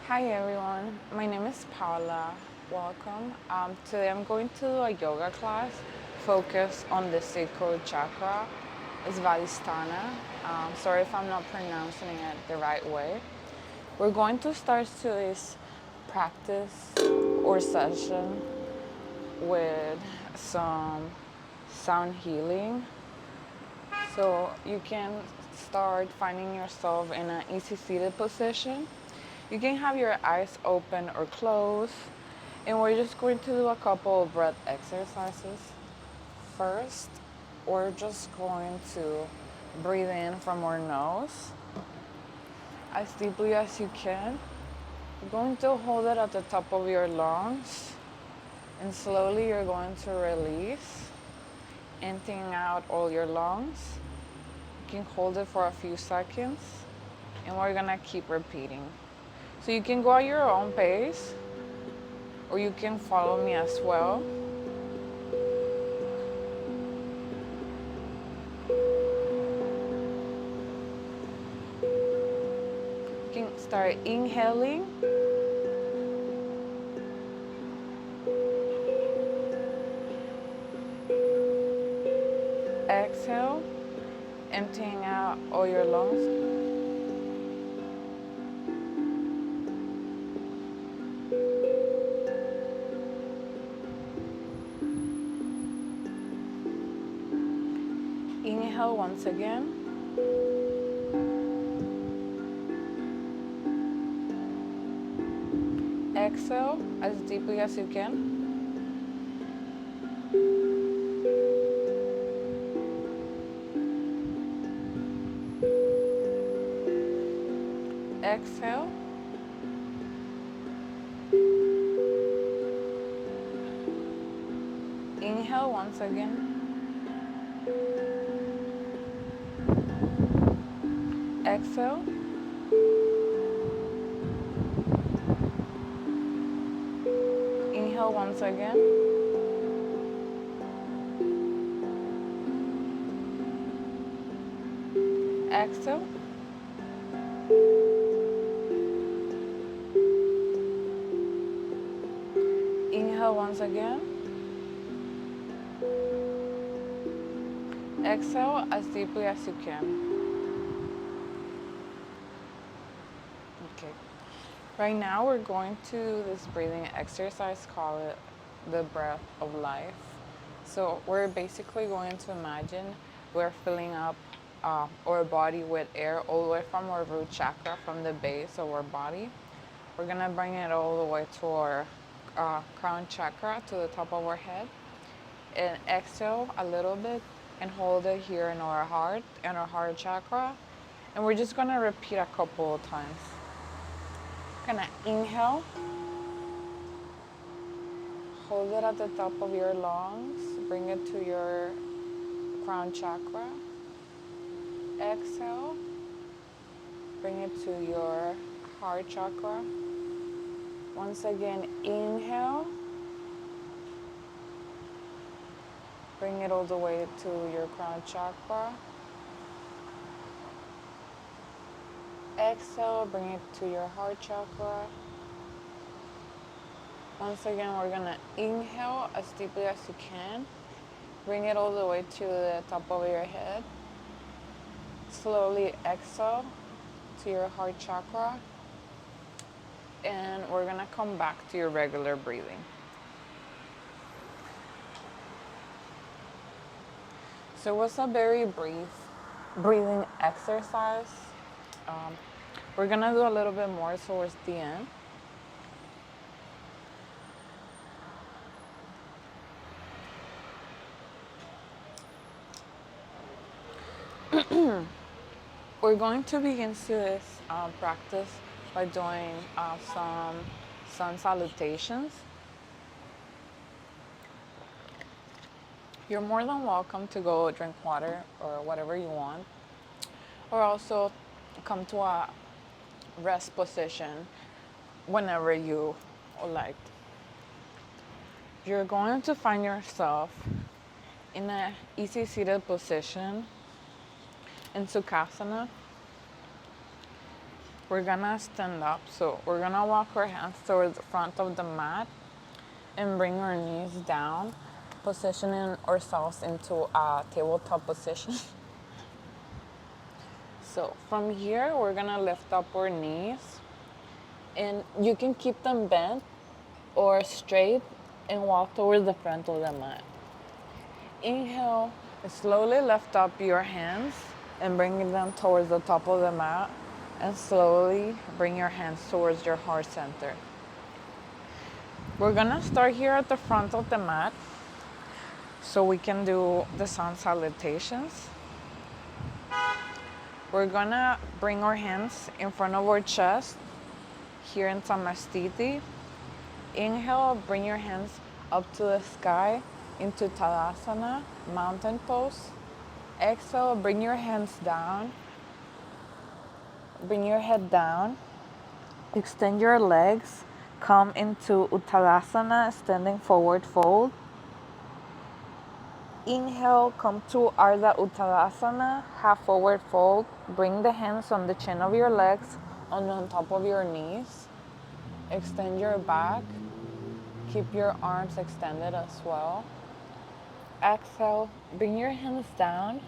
Hi everyone, my name is Paula. Welcome. Today I'm going to do a yoga class focused on the Sacral Chakra. It's Vadisthana. Sorry if I'm not pronouncing it the right way. We're going to start today's practice or session with some sound healing. So you can start finding yourself in an easy seated position. You can have your eyes open or closed. And we're just going to do a couple of breath exercises. First, we're just going to breathe in from our nose as deeply as you can. You're going to hold it at the top of your lungs. And slowly you're going to release, emptying out all your lungs. You can hold it for a few seconds. And we're gonna keep repeating. So you can go at your own pace, or you can follow me as well. You can start inhaling, exhale, emptying out all your lungs. Inhale once again. Exhale as deeply as you can. Exhale. Inhale once again. Exhale. Inhale once again. Exhale. Inhale once again. Exhale as deeply as you can. Okay. Right now we're going to this breathing exercise called the breath of life. So we're basically going to imagine we're filling up our body with air all the way from our root chakra, from the base of our body. We're gonna bring it all the way to our crown chakra, to the top of our head, and exhale a little bit and hold it here in our heart and our heart chakra. And we're just gonna repeat a couple of times. Gonna inhale, hold it at the top of your lungs, bring it to your crown chakra. Exhale, bring it to your heart chakra. Once again, inhale, bring it all the way to your crown chakra. Exhale, bring it to your heart chakra. Once again, we're gonna inhale as deeply as you can. Bring it all the way to the top of your head. Slowly exhale to your heart chakra. And we're gonna come back to your regular breathing. So it was a very brief breathing exercise. We're gonna do a little bit more towards the end. We're going to begin this practice by doing some sun salutations. You're more than welcome to go drink water or whatever you want, or also come to a rest position whenever you like. You're going to find yourself in an easy seated position in Sukhasana. We're gonna stand up. So we're gonna walk our hands towards the front of the mat and bring our knees down, positioning ourselves into a tabletop position. So from here, we're gonna lift up our knees, and you can keep them bent or straight and walk towards the front of the mat. Inhale, slowly lift up your hands and bring them towards the top of the mat, and slowly bring your hands towards your heart center. We're gonna start here at the front of the mat so we can do the sun salutations. We're gonna bring our hands in front of our chest here in Samastiti. Inhale, bring your hands up to the sky into Tadasana, mountain pose. Exhale, bring your hands down. Bring your head down. Extend your legs. Come into Uttanasana, standing forward fold. Inhale, come to Ardha Uttanasana, half forward fold. Bring the hands on the chin of your legs, on top of your knees. Extend your back. Keep your arms extended as well. Exhale, bring your hands down.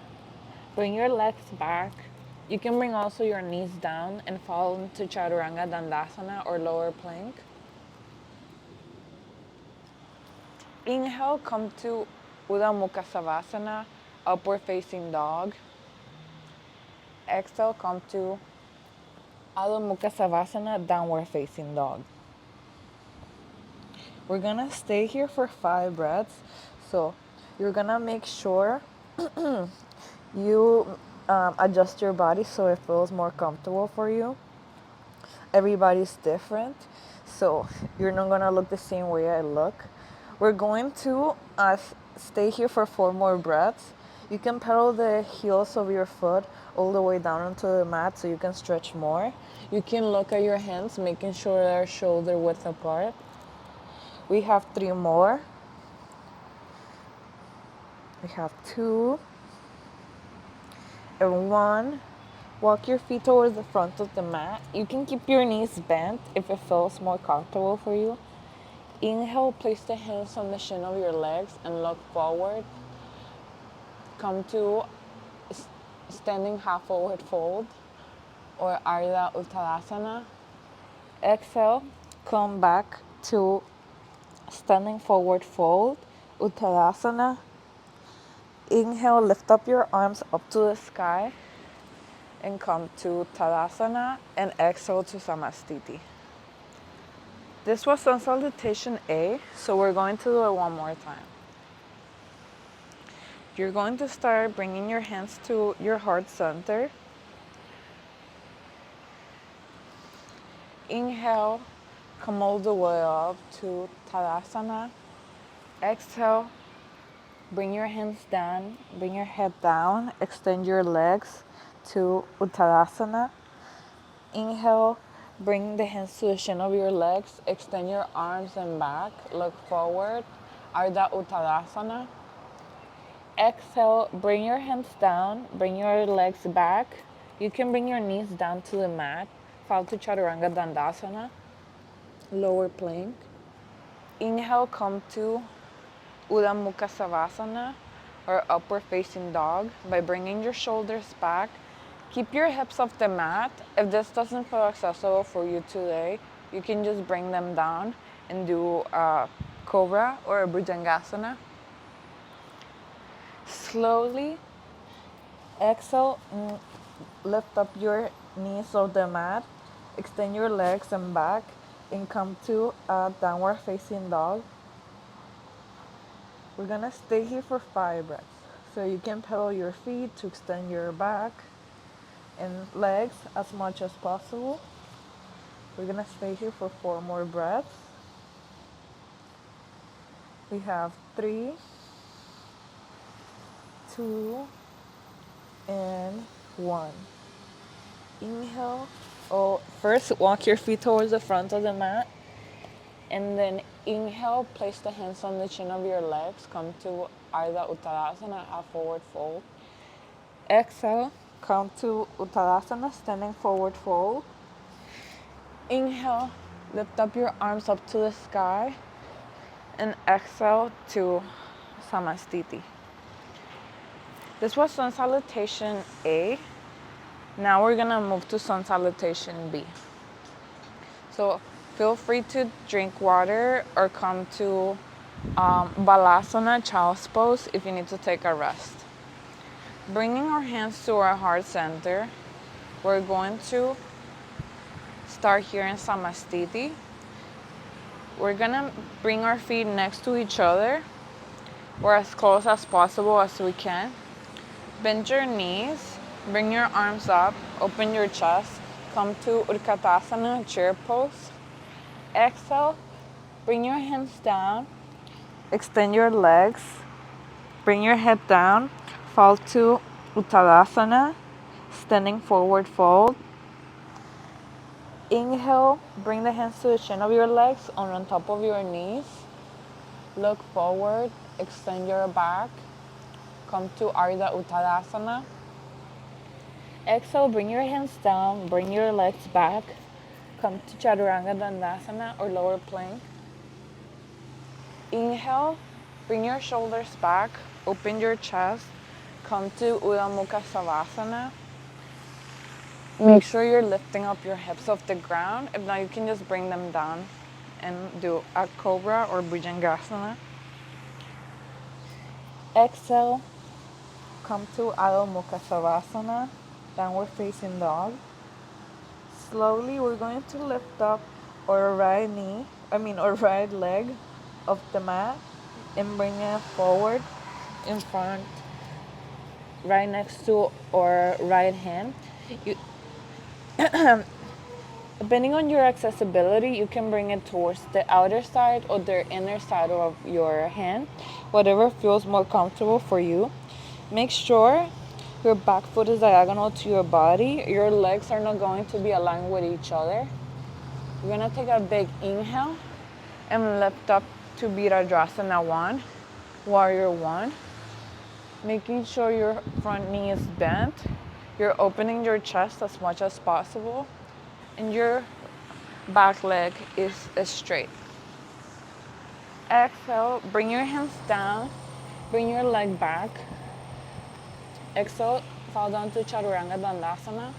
Bring your legs back. You can bring also your knees down and fall into Chaturanga Dandasana or lower plank. Inhale, come to Uddha Mukha Savasana, upward facing dog. Exhale, come to Adho Mukha Savasana, downward facing dog. We're gonna stay here for 5 breaths. So you're gonna make sure you adjust your body so it feels more comfortable for you. Everybody's different, so you're not gonna look the same way I look. We're going to stay here for 4 more breaths. You can pedal the heels of your foot all the way down onto the mat so you can stretch more. You can look at your hands, making sure they're shoulder width apart. We have 3 more. We have 2 and 1. Walk your feet towards the front of the mat. You can keep your knees bent if it feels more comfortable for you. Inhale, place the hands on the shin of your legs and look forward. Come to standing half forward fold or Ardha Uttanasana. Exhale, come back to standing forward fold, Uttanasana. Inhale, lift up your arms up to the sky and come to Tadasana, and exhale to Samastiti. This was sun salutation A, so we're going to do it one more time. You're going to start bringing your hands to your heart center. Inhale, come all the way up to Tadasana. Exhale, bring your hands down, bring your head down, extend your legs to Uttanasana. Inhale, bring the hands to the shin of your legs, extend your arms and back, look forward, Ardha Uttanasana. Exhale, bring your hands down, bring your legs back. You can bring your knees down to the mat, fall to Chaturanga Dandasana, lower plank. Inhale, come to Uddha Mukha Savasana or upward facing dog by bringing your shoulders back. Keep your hips off the mat. If this doesn't feel accessible for you today, you can just bring them down and do a cobra or a bhujangasana. Slowly exhale, lift up your knees off the mat, extend your legs and back, and come to a downward facing dog. We're gonna stay here for 5 breaths. So you can pedal your feet to extend your back and legs as much as possible. We're gonna stay here for 4 more breaths. We have 3, 2, and 1. Inhale. First, walk your feet towards the front of the mat. And then inhale, place the hands on the chin of your legs. Come to Ardha Uttanasana, half forward fold. Exhale, come to Uttanasana, standing forward fold. Inhale, lift up your arms up to the sky, and exhale to Samastiti. This was Sun Salutation A. Now we're gonna move to Sun Salutation B. So feel free to drink water or come to Balasana, Child's Pose, if you need to take a rest. Bringing our hands to our heart center, we're going to start here in Samastiti. We're gonna bring our feet next to each other, or as close as possible as we can. Bend your knees, bring your arms up, open your chest, come to Utkatasana, chair pose. Exhale, bring your hands down, extend your legs, bring your head down, fall to Uttanasana, standing forward fold. Inhale, bring the hands to the chin of your legs or on top of your knees. Look forward, extend your back, come to Ardha Uttanasana. Exhale, bring your hands down, bring your legs back, come to Chaturanga Dandasana or lower plank. Inhale, bring your shoulders back, open your chest, come to Urdhva Mukha Savasana. Make sure you're lifting up your hips off the ground. If not, you can just bring them down and do a cobra or Bhujangasana. Exhale, come to Adho Mukha Savasana, downward facing dog. Slowly, we're going to lift up our right leg of the mat and bring it forward in front, right next to our right hand. Depending on your accessibility, you can bring it towards the outer side or the inner side of your hand, whatever feels more comfortable for you. Make sure your back foot is diagonal to your body. Your legs are not going to be aligned with each other. You're gonna take a big inhale and lift up to Virabhadrasana 1, Warrior 1. Making sure your front knee is bent. You're opening your chest as much as possible, and your back leg is straight. Exhale, bring your hands down, bring your leg back. Exhale, fall down to Chaturanga Dandasana.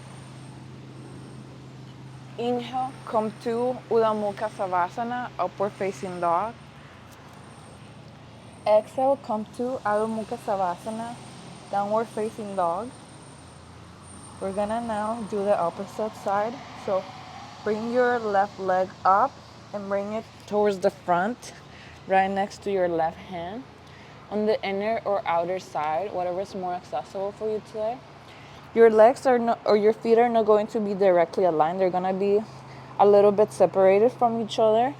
Inhale, come to Urdhva Mukha Savasana, upward facing dog. Exhale, come to Adho Mukha Savasana, downward facing dog. We're gonna now do the opposite side. So bring your left leg up and bring it towards the front, right next to your left hand. On the inner or outer side, whatever is more accessible for you today. Your legs or your feet are not going to be directly aligned. They're gonna be a little bit separated from each other.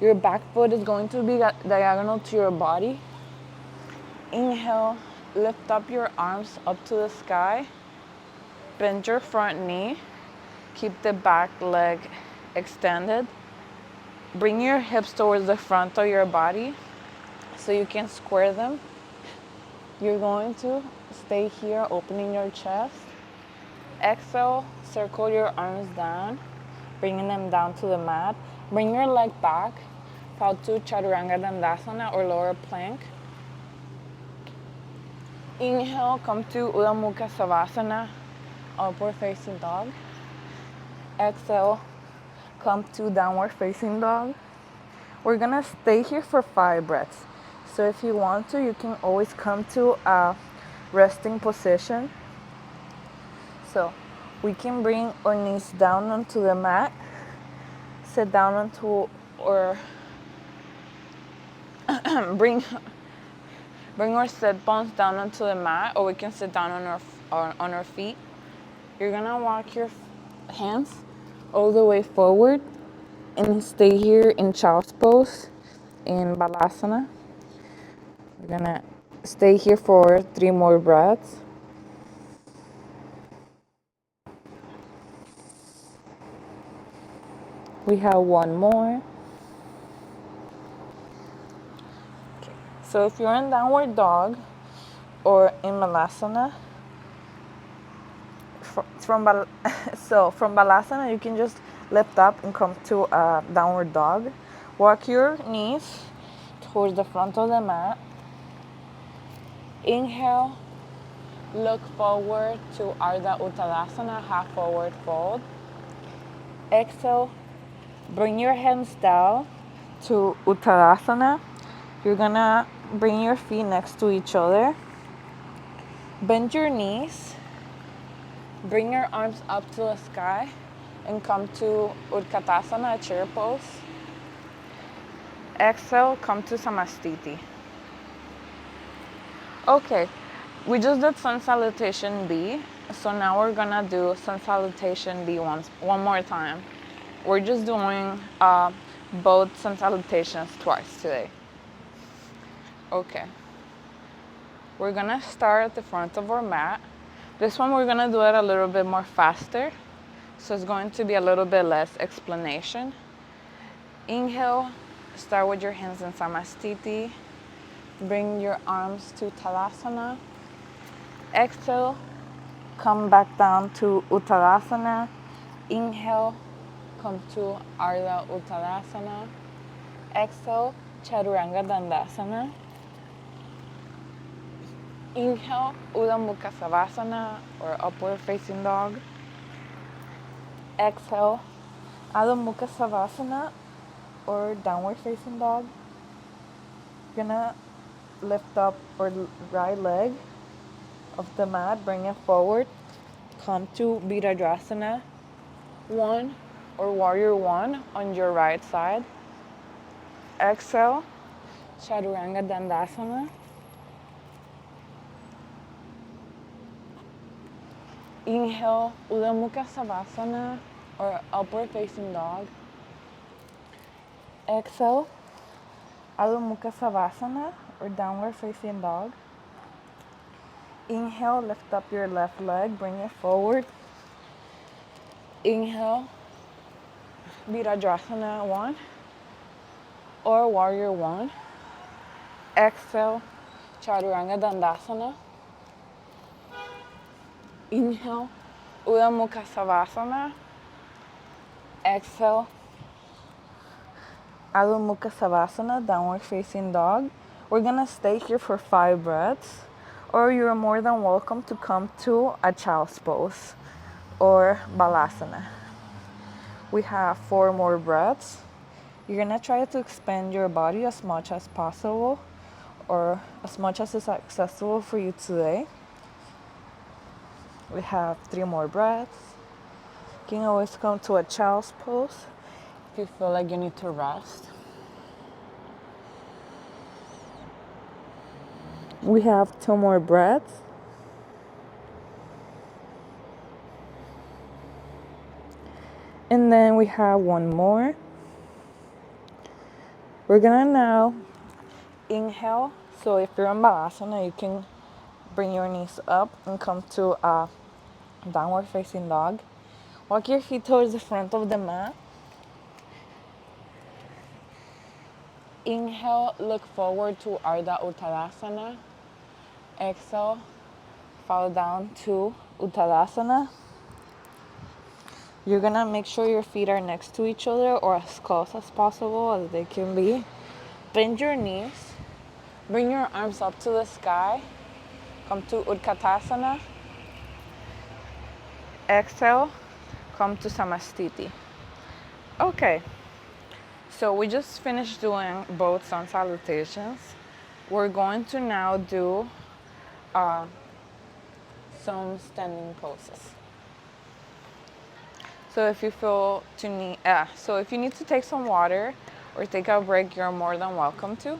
Your back foot is going to be diagonal to your body. Inhale, lift up your arms up to the sky. Bend your front knee. Keep the back leg extended. Bring your hips towards the front of your body so you can square them. You're going to stay here, opening your chest. Exhale, circle your arms down, bringing them down to the mat. Bring your leg back, fall to Chaturanga Dandasana or lower plank. Inhale, come to Urdhva Mukha Savasana, upward facing dog. Exhale, come to downward facing dog. We're gonna stay here for 5 breaths. So if you want to, you can always come to a resting position. So we can bring our knees down onto the mat, sit down onto or bring our sit bones down onto the mat, or we can sit down on our feet. You're gonna walk your hands all the way forward and stay here in Child's Pose in Balasana. We're gonna stay here for 3 more breaths. We have 1 more. Okay. So if you're in downward dog or in Balasana, from Balasana, you can just lift up and come to a downward dog. Walk your knees towards the front of the mat. Inhale, look forward to Ardha Uttanasana, half forward fold. Exhale, bring your hands down to Uttanasana. You're gonna bring your feet next to each other. Bend your knees. Bring your arms up to the sky and come to Utkatasana, chair pose. Exhale, come to Samastiti. Okay, we just did Sun Salutation B, so now we're gonna do Sun Salutation B one more time. We're just doing both Sun Salutations twice today. Okay, we're gonna start at the front of our mat. This one we're gonna do it a little bit more faster, so it's going to be a little bit less explanation. Inhale, start with your hands in Samastiti. Bring your arms to Tadasana. Exhale, come back down to Uttanasana. Inhale, come to Ardha Uttanasana. Exhale, Chaturanga Dandasana. Inhale, Urdhva Mukha Savasana or upward facing dog. Exhale, Adho Mukha Savasana or downward facing dog. You're gonna lift up your right leg of the mat, bring it forward. Come to Virabhadrasana 1 or Warrior 1 on your right side. Exhale, Chaturanga Dandasana. Inhale, Urdhva Mukha Savasana or upward facing dog. Exhale, Adho Mukha Savasana or downward facing dog. Inhale, lift up your left leg, bring it forward. Inhale, Virabhadrasana 1 or Warrior 1. Exhale, Chaturanga Dandasana. Inhale, Urdhva Mukha Savasana. Exhale, Adho Mukha Savasana, downward facing dog. We're gonna stay here for 5 breaths, or you're more than welcome to come to a child's pose or Balasana. We have 4 more breaths. You're gonna try to expand your body as much as possible or as much as is accessible for you today. We have 3 more breaths. You can always come to a child's pose if you feel like you need to rest. We have 2 more breaths. And then we have 1 more. We're gonna now inhale. So if you're in Balasana, you can bring your knees up and come to a downward facing dog. Walk your feet towards the front of the mat. Inhale, look forward to Ardha Uttanasana. Exhale, fall down to Uttanasana. You're gonna make sure your feet are next to each other or as close as possible as they can be. Bend your knees. Bring your arms up to the sky. Come to Utkatasana. Exhale, come to Samastiti. Okay, so we just finished doing both sun salutations. We're going to now do some standing poses. So if you if you need to take some water or take a break, you're more than welcome to.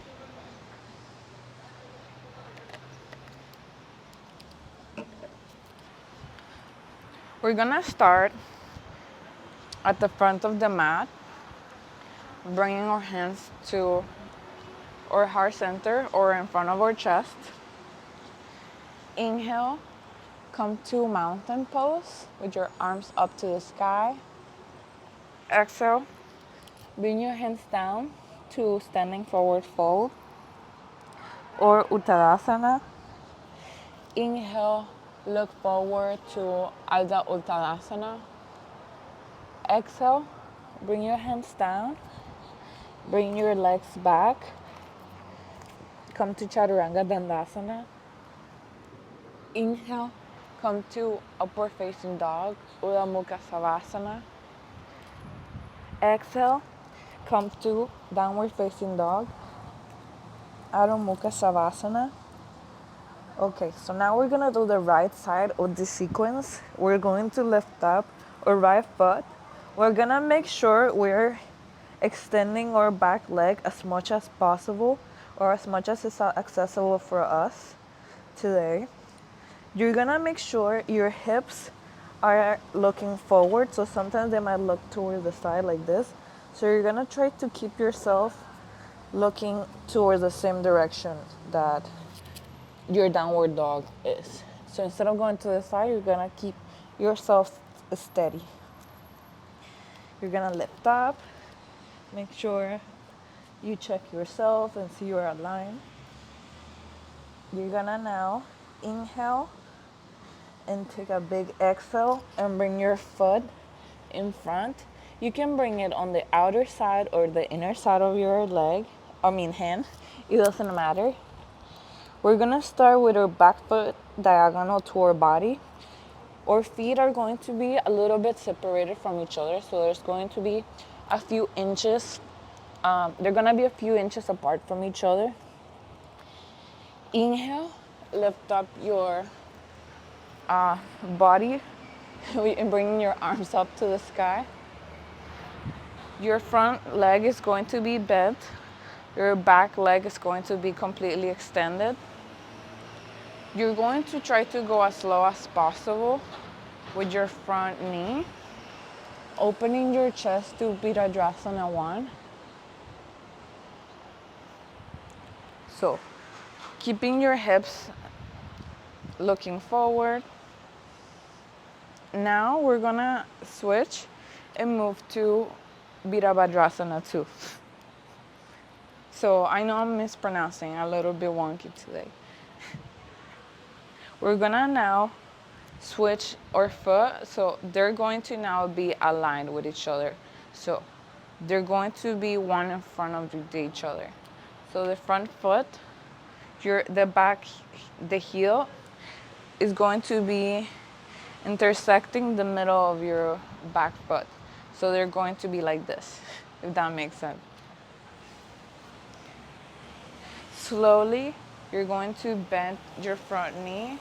We're gonna start at the front of the mat, bringing our hands to our heart center or in front of our chest. Inhale, come to mountain pose with your arms up to the sky. Exhale, bring your hands down to standing forward fold or Uttanasana. Inhale, look forward to Ardha Uttanasana. Exhale, bring your hands down, bring your legs back, come to Chaturanga Dandasana. Inhale, come to upward facing dog, Urdhva Mukha Savasana. Exhale, come to downward facing dog, Adho Mukha Savasana. Okay, so now we're gonna do the right side of the sequence. We're going to lift up our right foot. We're gonna make sure we're extending our back leg as much as possible, or as much as is accessible for us today. You're gonna make sure your hips are looking forward, so sometimes they might look towards the side like this. So you're gonna try to keep yourself looking towards the same direction that your downward dog is. So instead of going to the side, you're gonna keep yourself steady. You're gonna lift up, make sure you check yourself and see you're aligned. You're gonna now inhale and take a big exhale and bring your foot in front. You can bring it on the outer side or the inner side of your hand. It doesn't matter. We're gonna start with our back foot diagonal to our body. Our feet are going to be a little bit separated from each other, so there's going to be a few inches. They're gonna be a few inches apart from each other. Inhale, lift up your body and bringing your arms up to the sky. Your front leg is going to be bent. Your back leg is going to be completely extended. You're going to try to go as slow as possible with your front knee, opening your chest to Virabhadrasana 1. So, keeping your hips looking forward. Now we're gonna switch and move to Virabhadrasana 2. So I know I'm mispronouncing, a little bit wonky today. We're gonna now switch our foot, so they're going to now be aligned with each other. So they're going to be one in front of each other. So the front foot, the heel is going to be intersecting the middle of your back foot. So they're going to be like this, if that makes sense. Slowly, you're going to bend your front knee,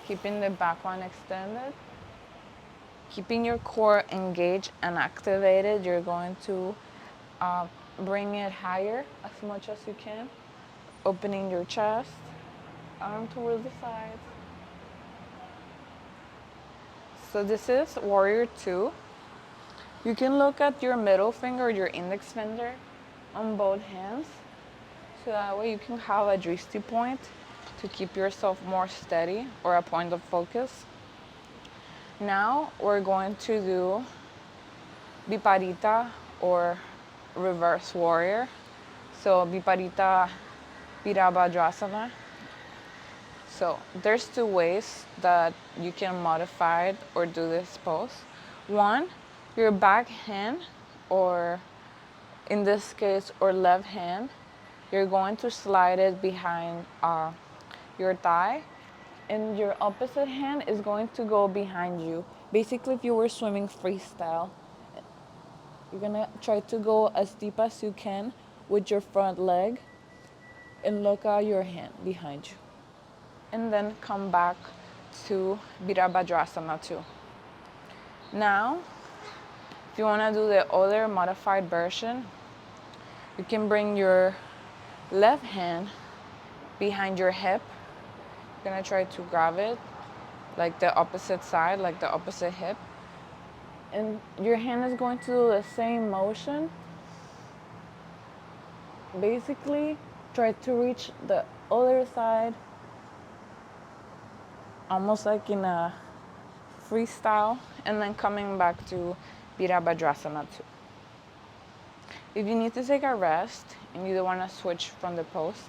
keeping the back one extended. Keeping your core engaged and activated, you're going to bring it higher as much as you can. Opening your chest, arm towards the sides. So this is Warrior 2. You can look at your middle finger or your index finger on both hands. So that way you can have a drishti point to keep yourself more steady, or a point of focus. Now we're going to do Viparita or reverse warrior. So Viparita Virabhadrasana. So there's two ways that you can modify it or do this pose. One, your back hand, or in this case, or left hand, you're going to slide it behind your thigh, and your opposite hand is going to go behind you. Basically, if you were swimming freestyle, you're gonna try to go as deep as you can with your front leg and look at your hand behind you. And then come back to Virabhadrasana 2. Now, if you wanna do the other modified version, you can bring your left hand behind your hip. You're gonna try to grab it like the opposite side, like the opposite hip. And your hand is going to do the same motion. Basically, try to reach the other side, almost like in a freestyle, and then coming back to Virabhadrasana 2. If you need to take a rest and you don't want to switch from the pose,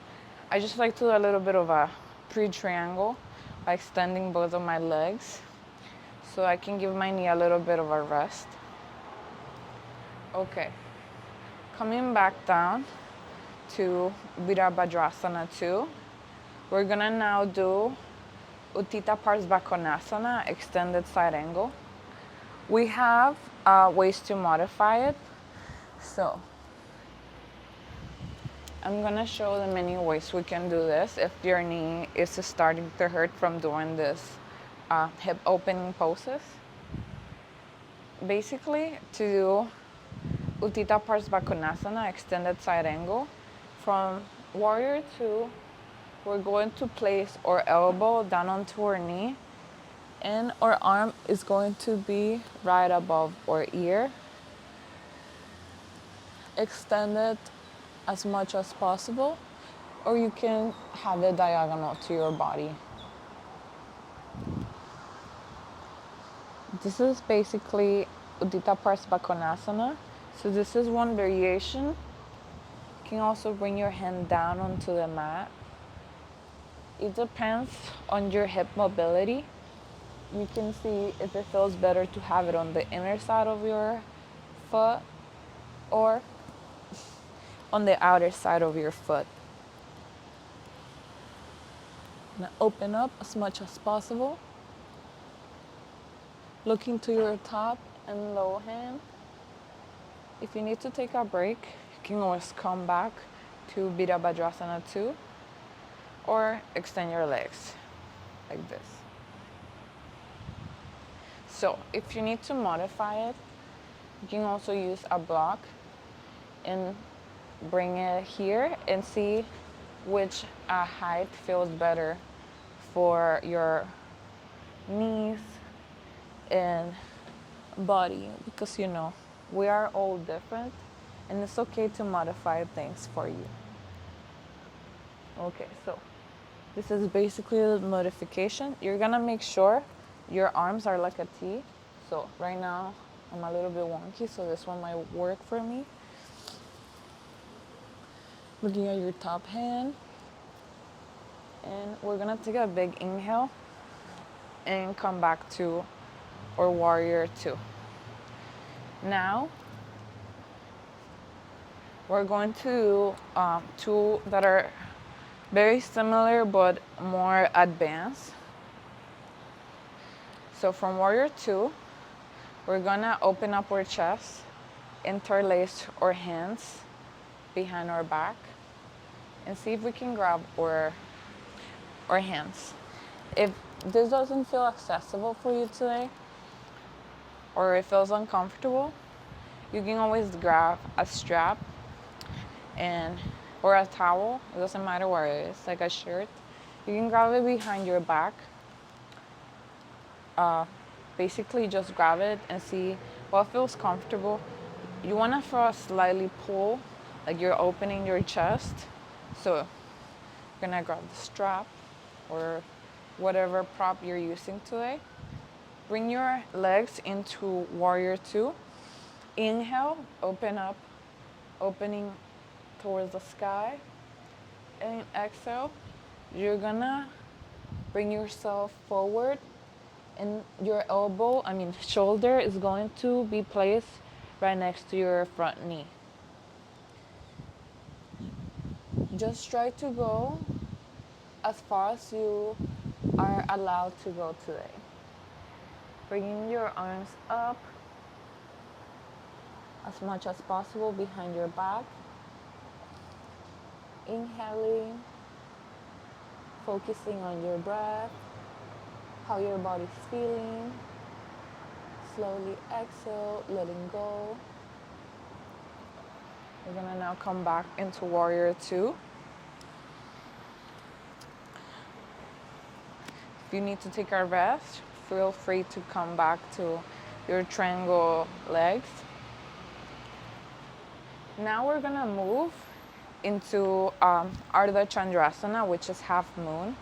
I just like to do a little bit of a pre-triangle by extending both of my legs so I can give my knee a little bit of a rest. Okay, coming back down to Virabhadrasana 2. We're gonna now do Uttita Parsvakonasana, extended side angle. We have ways to modify it. So I'm gonna show the many ways we can do this if your knee is starting to hurt from doing this hip opening poses. Basically, to do Uttita Parsvakonasana, extended side angle, from warrior two, we're going to place our elbow down onto our knee, and our arm is going to be right above our ear. Extend it as much as possible, or you can have it diagonal to your body. This is basically Uddita Parsvakonasana. So this is one variation. You can also bring your hand down onto the mat. It depends on your hip mobility. You can see if it feels better to have it on the inner side of your foot or on the outer side of your foot. Now open up as much as possible. Looking to your top and low hand. If you need to take a break, you can always come back to Virabhadrasana 2 or extend your legs like this. So if you need to modify it, you can also use a block and bring it here and see which height feels better for your knees and body, because we are all different and it's okay to modify things for you. Okay, so this is basically the modification. You're gonna make sure your arms are like a T. So right now I'm a little bit wonky, so this one might work for me. Looking at your top hand, and we're gonna take a big inhale and come back to our warrior two. Now we're going to do two that are very similar but more advanced. So from warrior two, we're gonna open up our chest, interlace our hands behind our back, and see if we can grab our hands. If this doesn't feel accessible for you today, or it feels uncomfortable, you can always grab a strap or a towel. It doesn't matter where it is, like a shirt. You can grab it behind your back. Basically, just grab it and see what feels comfortable. You want to feel slightly pull, like you're opening your chest. So you're gonna grab the strap or whatever prop you're using today. Bring your legs into warrior two. Inhale, open up, opening towards the sky. And exhale, you're gonna bring yourself forward, and your shoulder is going to be placed right next to your front knee. Just try to go as far as you are allowed to go today. Bringing your arms up as much as possible behind your back. Inhaling, focusing on your breath, how your body's feeling. Slowly exhale, letting go. We're gonna now come back into warrior two. If you need to take a rest, feel free to come back to your triangle legs. Now we're gonna move into Ardha Chandrasana, which is half moon.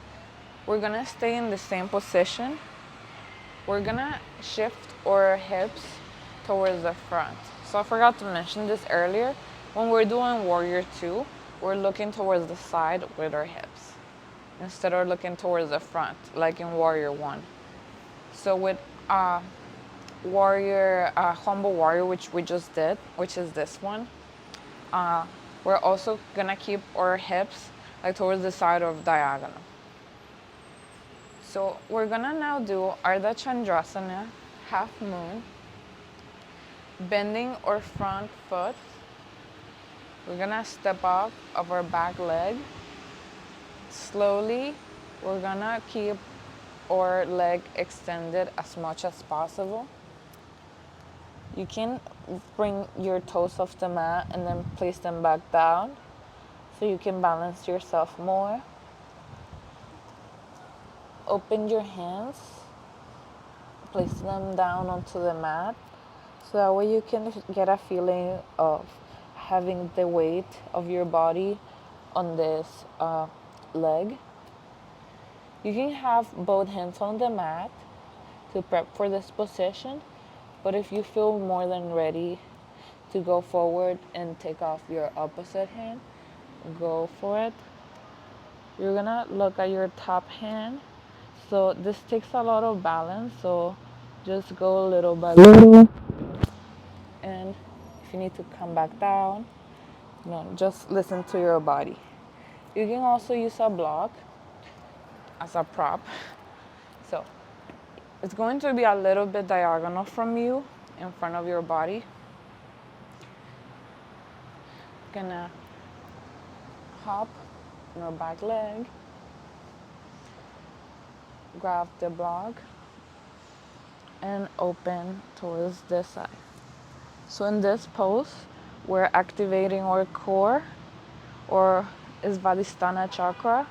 We're gonna stay in the same position. We're gonna shift our hips towards the front. So I forgot to mention this earlier. When we're doing warrior two, we're looking towards the side with our hips instead of looking towards the front, like in warrior one. So with warrior, humble warrior, which we just did, which is this one. We're also gonna keep our hips like towards the side of diagonal. So we're gonna now do Ardha Chandrasana, half moon, bending our front foot. We're gonna step up of our back leg. Slowly, we're gonna keep our leg extended as much as possible. You can bring your toes off the mat and then place them back down so you can balance yourself more. Open your hands, place them down onto the mat so that way you can get a feeling of having the weight of your body on this leg. You can have both hands on the mat to prep for this position, but if you feel more than ready to go forward and take off your opposite hand, go for it. You're gonna look at your top hand. So this takes a lot of balance, so just go little by little. And if you need to come back down, just listen to your body. You can also use a block as a prop. So it's going to be a little bit diagonal from you in front of your body. Gonna hop on your back leg, grab the block, and open towards this side. So in this pose, we're activating our core, or Svadhisthana chakra.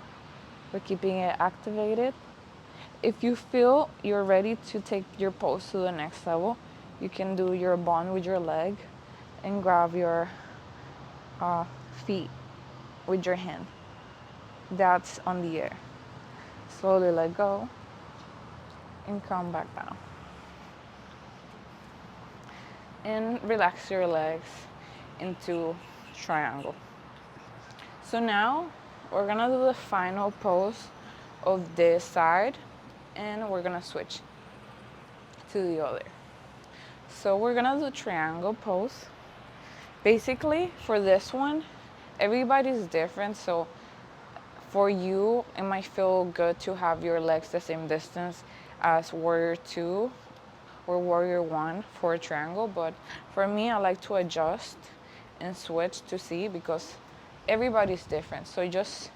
We're keeping it activated. If you feel you're ready to take your pose to the next level, you can do your bond with your leg and grab your feet with your hand. That's on the air. Slowly let go and come back down. And relax your legs into triangle. So now we're gonna do the final pose of this side and we're gonna switch to the other. So we're gonna do triangle pose. Basically for this one, everybody's different, so for you it might feel good to have your legs the same distance as warrior 2 or warrior 1 for a triangle, but for me I like to adjust and switch to see because everybody's different. So just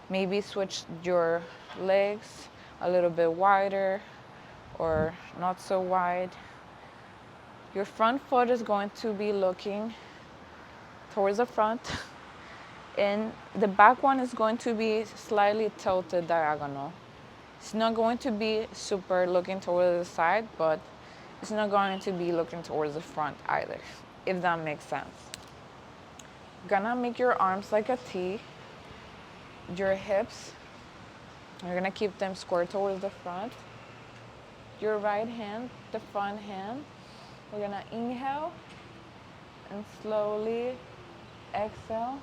maybe switch your legs a little bit wider or not so wide. Your front foot is going to be looking towards the front and the back one is going to be slightly tilted diagonal. It's not going to be super looking towards the side, but it's not going to be looking towards the front either, if that makes sense. Gonna make your arms like a T. Your hips, you're gonna keep them square towards the front. Your right hand, the front hand, we're gonna inhale and slowly exhale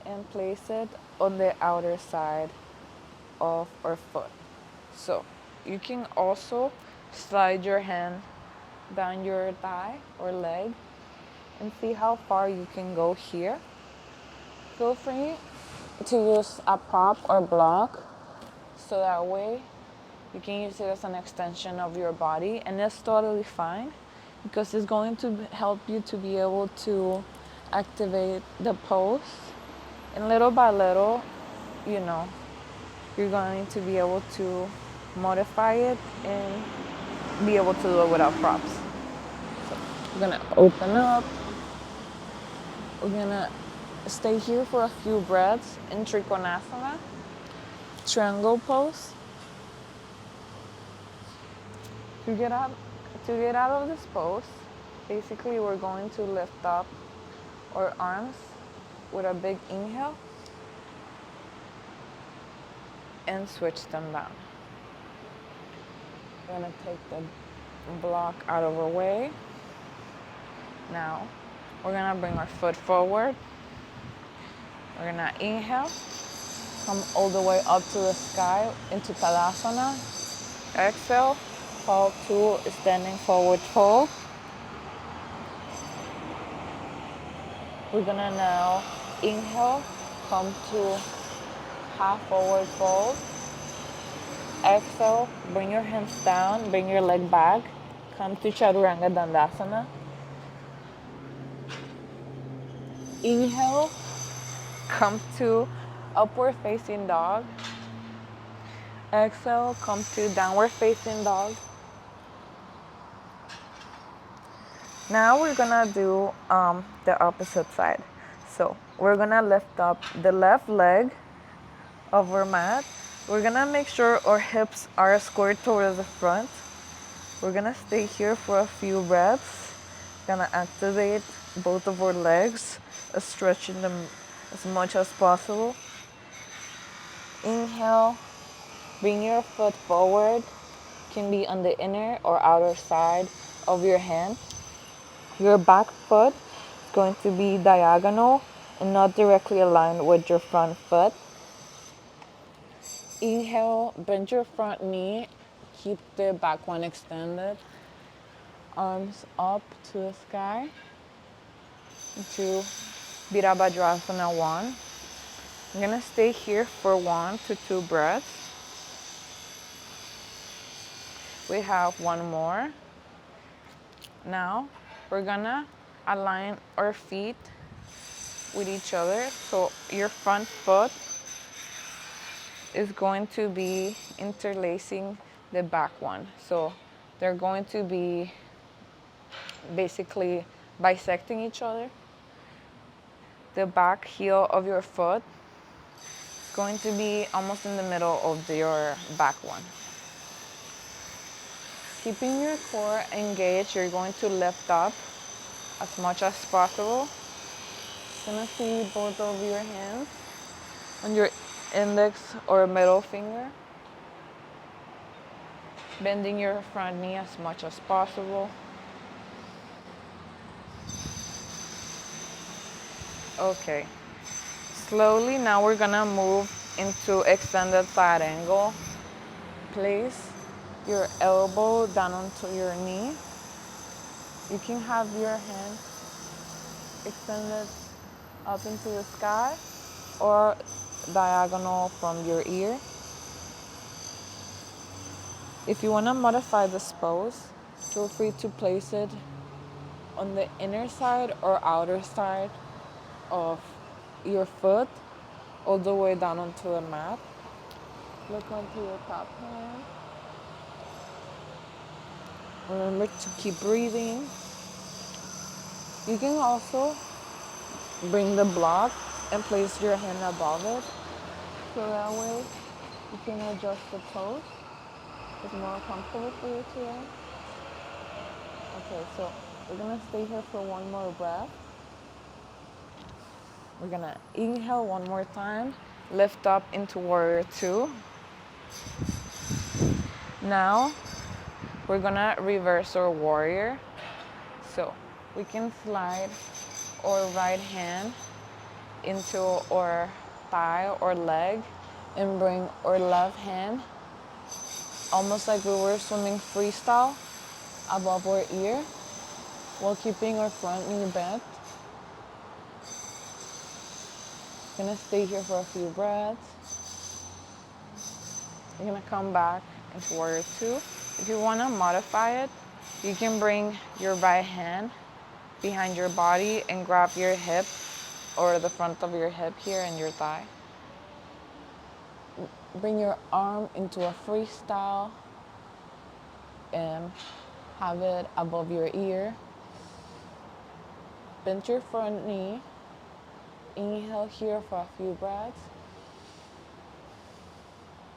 and place it on the outer side of our foot. So you can also slide your hand down your thigh or leg and see how far you can go here. Feel free to use a prop or block so that way you can use it as an extension of your body, and that's totally fine because it's going to help you to be able to activate the pose, and little by little, you're going to be able to modify it and be able to do it without props. So we're gonna open up. We're gonna stay here for a few breaths in Trikonasana, triangle pose. To get out of this pose, basically we're going to lift up our arms with a big inhale and switch them down. We're gonna take the block out of our way. Now, we're gonna bring our foot forward. We're gonna inhale, come all the way up to the sky into Tadasana. Exhale, called to standing forward fold. We're gonna now inhale, come to half forward fold. Exhale, bring your hands down, bring your leg back, come to Chaturanga Dandasana. Inhale, come to upward facing dog. Exhale, come to downward facing dog. Now we're gonna do the opposite side. So we're gonna lift up the left leg of our mat. We're gonna make sure our hips are squared towards the front. We're gonna stay here for a few breaths. Gonna activate both of our legs, stretching them as much as possible. Inhale, bring your foot forward. Can be on the inner or outer side of your hand. Your back foot is going to be diagonal and not directly aligned with your front foot. Inhale, bend your front knee. Keep the back one extended. Arms up to the sky. Into Virabhadrasana 1. I'm going to stay here for 1 to 2 breaths. We have one more. Now, we're gonna align our feet with each other. So your front foot is going to be interlacing the back one. So they're going to be basically bisecting each other. The back heel of your foot is going to be almost in the middle of your back one. Keeping your core engaged, you're going to lift up as much as possible. You're going to see both of your hands on your index or middle finger. Bending your front knee as much as possible. Okay. Slowly, now we're going to move into extended side angle. Place your elbow down onto your knee. You can have your hand extended up into the sky or diagonal from your ear. If you want to modify this pose, feel free to place it on the inner side or outer side of your foot all the way down onto the mat. Look onto your top hand. Remember to keep breathing. You can also bring the block and place your hand above it. So that way you can adjust the pose. It's more comfortable for you today. Okay, so we're gonna stay here for one more breath. We're gonna inhale one more time. Lift up into warrior 2. Now we're gonna reverse our warrior. So we can slide our right hand into our thigh or leg and bring our left hand almost like we were swimming freestyle above our ear while keeping our front knee bent. Gonna stay here for a few breaths. You're gonna come back into warrior 2. If you wanna modify it, you can bring your right hand behind your body and grab your hip or the front of your hip here and your thigh. Bring your arm into a freestyle and have it above your ear. Bend your front knee. Inhale here for a few breaths.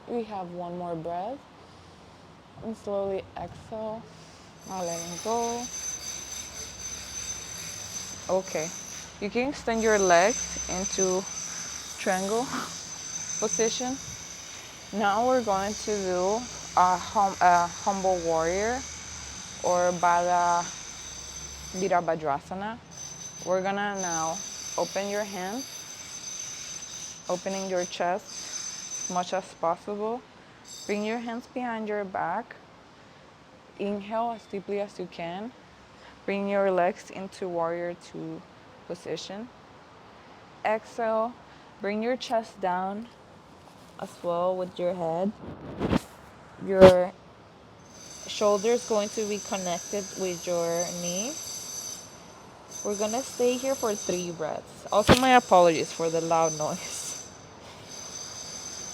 We have one more breath. And slowly exhale. Now letting go. Okay. You can extend your legs into triangle position. Now we're going to do a humble warrior or Virabhadrasana. We're gonna now open your hands, opening your chest as much as possible. Bring your hands behind your back. Inhale as deeply as you can. Bring your legs into warrior two position. Exhale, bring your chest down as well with your head. Your shoulders going to be connected with your knee. We're gonna stay here for 3 breaths. Also, my apologies for the loud noise.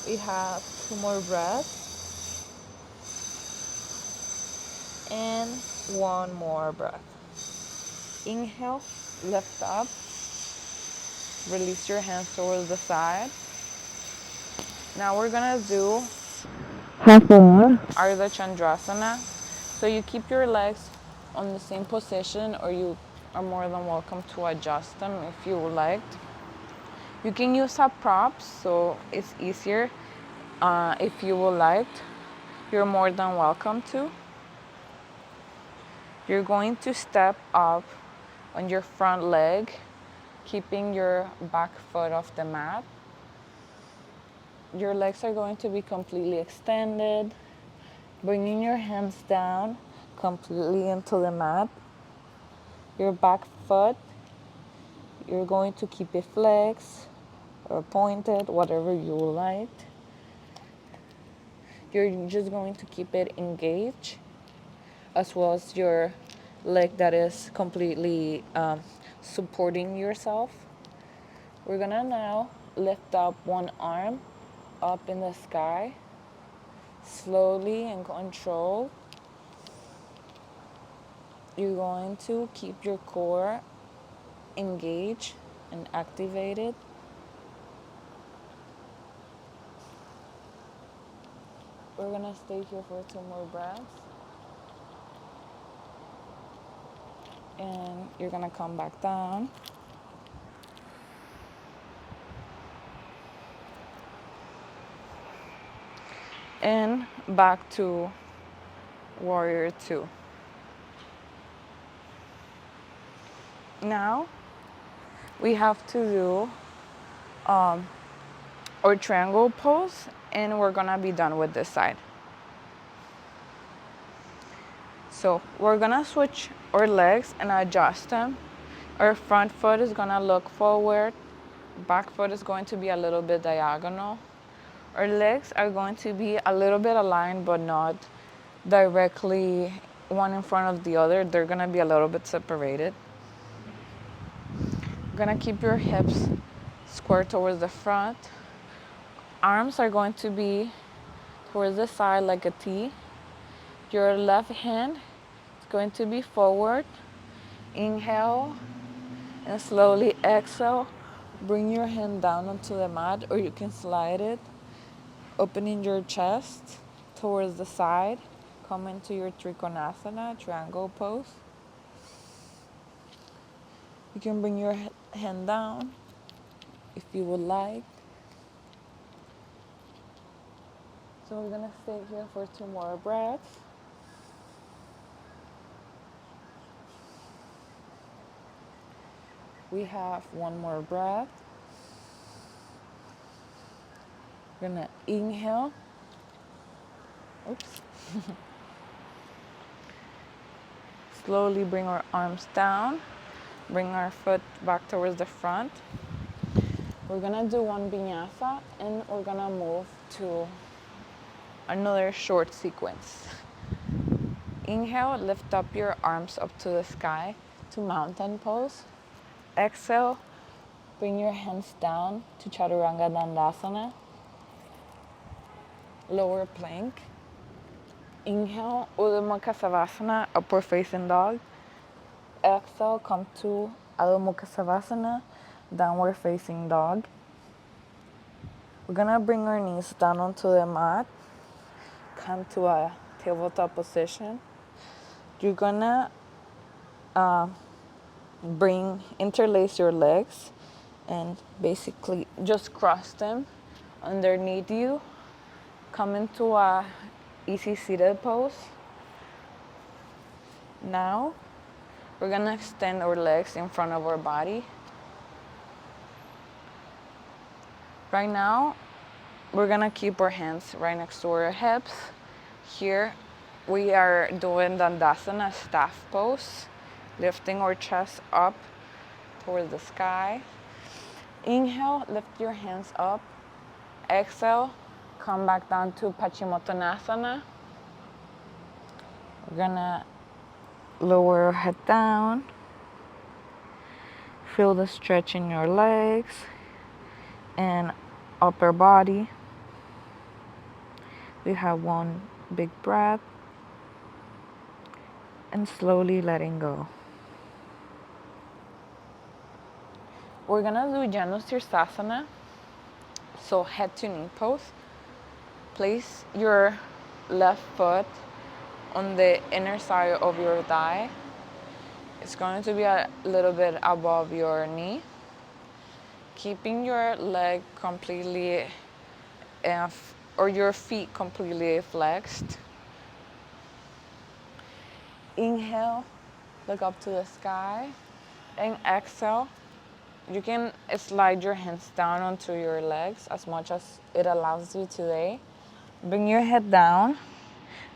We have 2 more breaths and 1 more breath. Inhale, lift up, release your hands towards the side. Now we're gonna do half more Ardha Chandrasana. So you keep your legs on the same position, or you are more than welcome to adjust them if you would like. You can use a prop, so it's easier. If you would like, you're more than welcome to. You're going to step up on your front leg, keeping your back foot off the mat. Your legs are going to be completely extended, bringing your hands down completely into the mat. Your back foot, you're going to keep it flexed or pointed, whatever you like. You're just going to keep it engaged, as well as your leg that is completely supporting yourself. We're gonna now lift up one arm up in the sky, slowly and controlled. You're going to keep your core engaged and activated. We're gonna stay here for 2 more breaths. And you're gonna come back down. And back to warrior two. Now we have to do our triangle pose, and we're gonna be done with this side. So we're gonna switch our legs and adjust them. Our front foot is gonna look forward, back foot is going to be a little bit diagonal. Our legs are going to be a little bit aligned, but not directly one in front of the other. They're gonna be a little bit separated. You're gonna keep your hips square towards the front. Arms are going to be towards the side like a T. Your left hand is going to be forward. Inhale and slowly exhale. Bring your hand down onto the mat, or you can slide it, opening your chest towards the side. Come into your Trikonasana, triangle pose. You can bring your hand down if you would like. So we're gonna stay here for 2 more breaths. We have 1 more breath. We're gonna inhale. Oops. Slowly bring our arms down. Bring our foot back towards the front. We're gonna do 1 vinyasa, and we're gonna move to another short sequence. Inhale, lift up your arms up to the sky to mountain pose. Exhale, bring your hands down to Chaturanga Dandasana, lower plank. Inhale, Uddha Mukha Savasana, upward facing dog. Exhale, come to Adho Mukha Savasana, downward facing dog. We're gonna bring our knees down onto the mat, come to a tabletop position. You're gonna interlace your legs and basically just cross them underneath you. Come into a easy seated pose. Now we're gonna extend our legs in front of our body. Right now we're gonna keep our hands right next to our hips. Here we are doing Dandasana staff pose, lifting our chest up towards the sky. Inhale, lift your hands up. Exhale, come back down to Paschimottanasana. We're gonna lower your head down. Feel the stretch in your legs and upper body. We have one big breath and slowly letting go. We're gonna do Janu Sirsasana, so head to knee pose. Place your left foot on the inner side of your thigh. It's going to be a little bit above your knee. Keeping your leg completely, or your feet completely flexed. Inhale, look up to the sky, and exhale. You can slide your hands down onto your legs as much as it allows you today. Bring your head down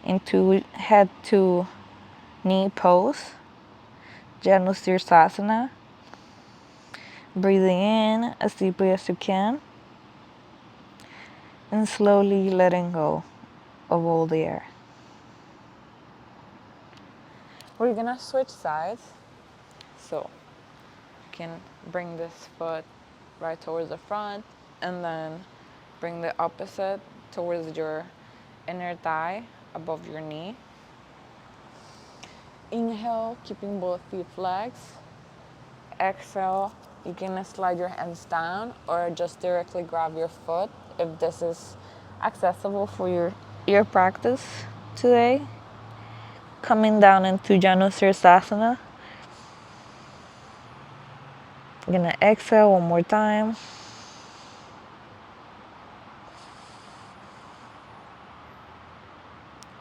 into head to knee pose, Janu Sirsasana. Breathing in as deeply as you can and slowly letting go of all the air. We're gonna switch sides. So you can bring this foot right towards the front and then bring the opposite towards your inner thigh above your knee. Inhale, keeping both feet flexed. Exhale, you can slide your hands down or just directly grab your foot if this is accessible for your practice today. Coming down into Janu Sirsasana. I'm gonna exhale one more time.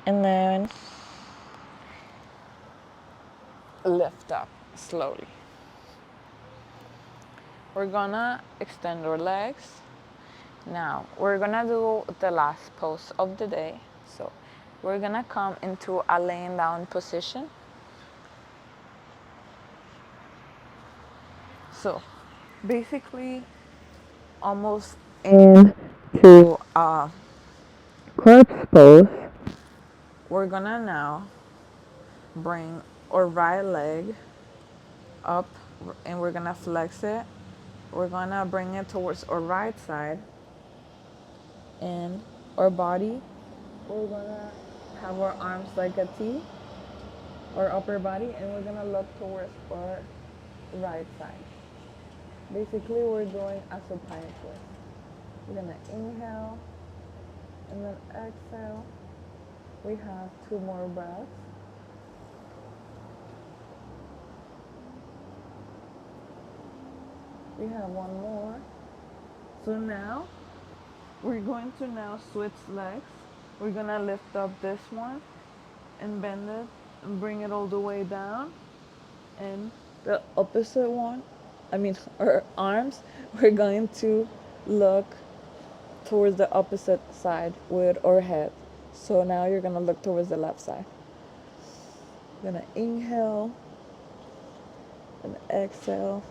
And then lift up slowly. We're gonna extend our legs. Now, we're gonna do the last pose of the day. So, we're gonna come into a laying down position. So, basically, almost into a corpse pose. We're gonna now bring our right leg up and we're gonna flex it. We're gonna bring it towards our right side and our body. We're gonna have our arms like a T, our upper body, and we're gonna look towards our right side. Basically, we're doing a supine twist. We're gonna inhale and then exhale. We have 2 more breaths. We have 1 more. So now, we're going to now switch legs. We're gonna lift up this one and bend it and bring it all the way down. And the opposite one, our arms, we're going to look towards the opposite side with our head. So now you're gonna look towards the left side. You're gonna inhale and exhale.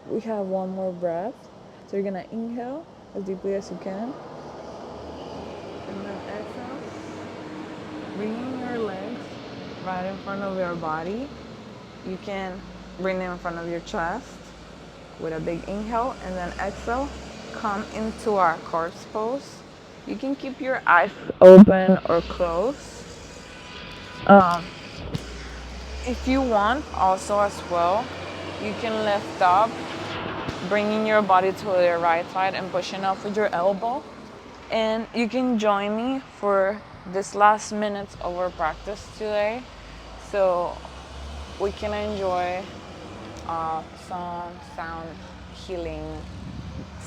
We have 1 more breath. So you're gonna inhale as deeply as you can. And then exhale. Bringing your legs right in front of your body. You can bring them in front of your chest with a big inhale and then exhale. Come into our corpse pose. You can keep your eyes open or closed. If you want, also as well, you can lift up, bringing your body to the right side and pushing up with your elbow. And you can join me for this last minutes of our practice today, so we can enjoy some sound healing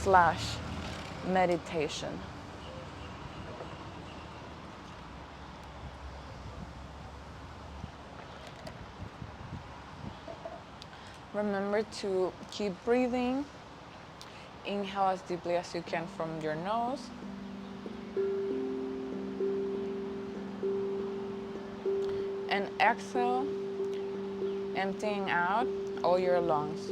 / meditation. Remember to keep breathing. Inhale as deeply as you can from your nose. And exhale, emptying out all your lungs.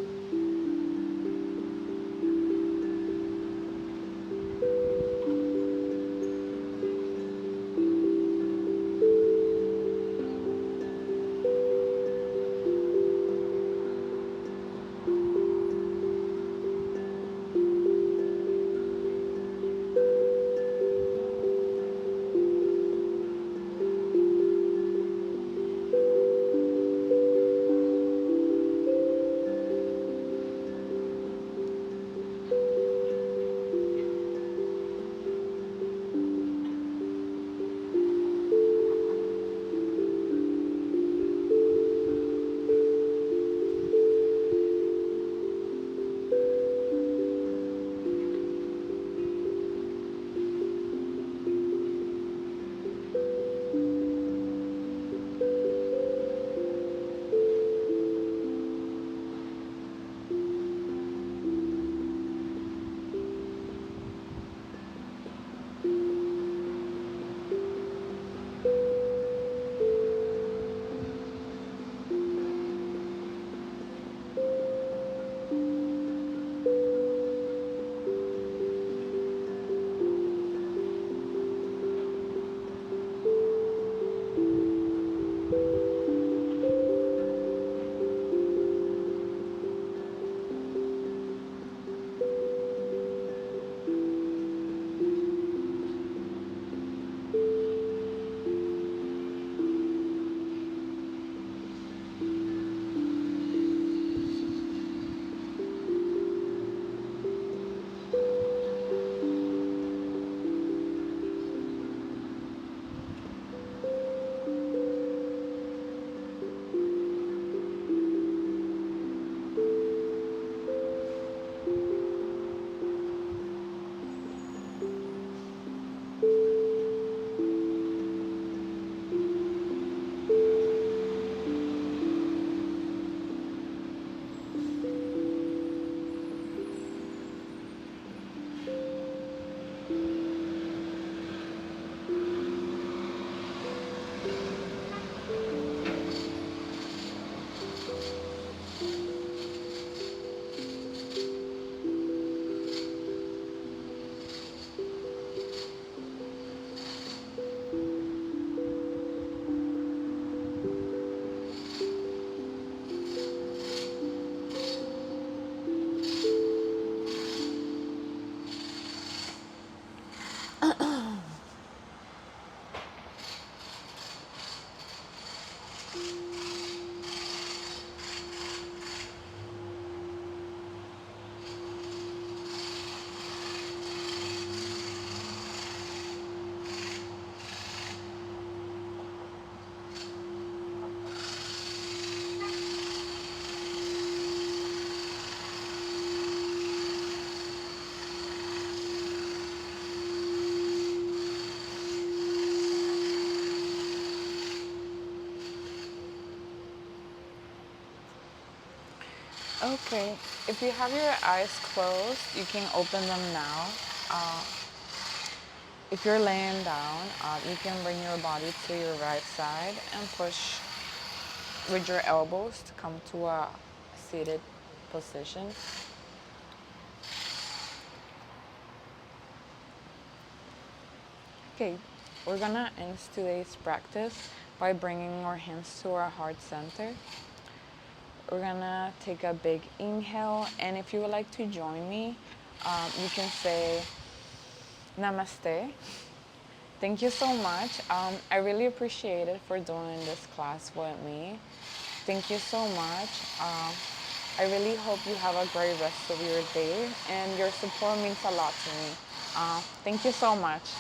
Okay, if you have your eyes closed, you can open them now. Uh, if you're laying down, you can bring your body to your right side and push with your elbows to come to a seated position. Okay, we're gonna end today's practice by bringing our hands to our heart center. We're gonna take a big inhale, and if you would like to join me, you can say Namaste. Thank you so much. I really appreciate it for doing this class with me. Thank you so much. I really hope you have a great rest of your day, and your support means a lot to me. Thank you so much.